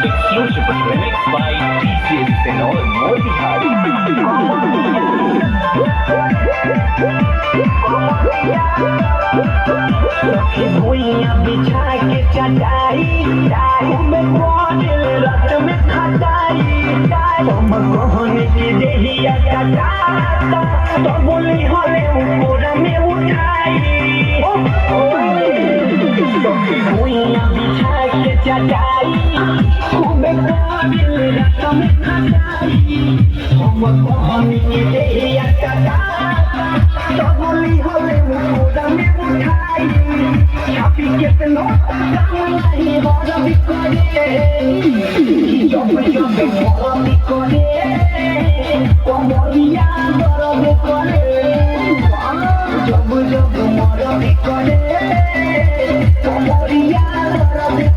Exclusive remix by TCS Senol Motihari. Bhuiyan बिछा के चटाई में कोडिल रात में खटाई हम कहने की देहिया कटाता तो बोली हले ऊपर में उठाई भूइयां बिछा के चटाई में कोडिल रात में खटाई हम कहने की देहिया कटाता तो बोली हले ऊपर में उठाई Happy getting up, नहीं होगा भी करे जब होगा भी करे कमरिया बड़ा भी करे जब मोरा भी करे कमरिया बड़ा भी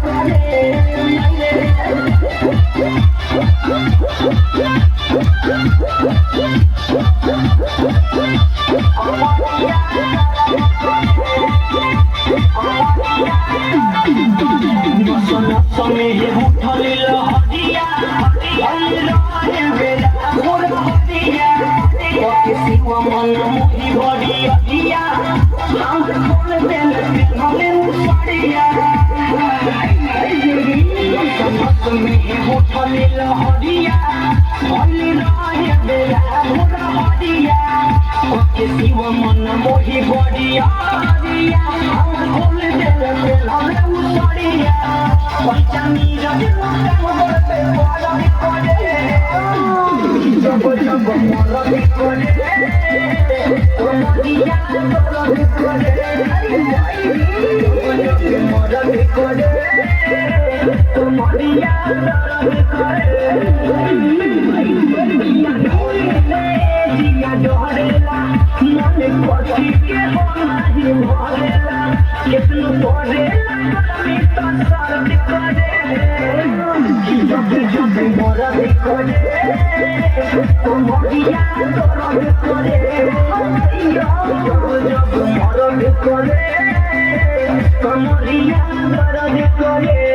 करे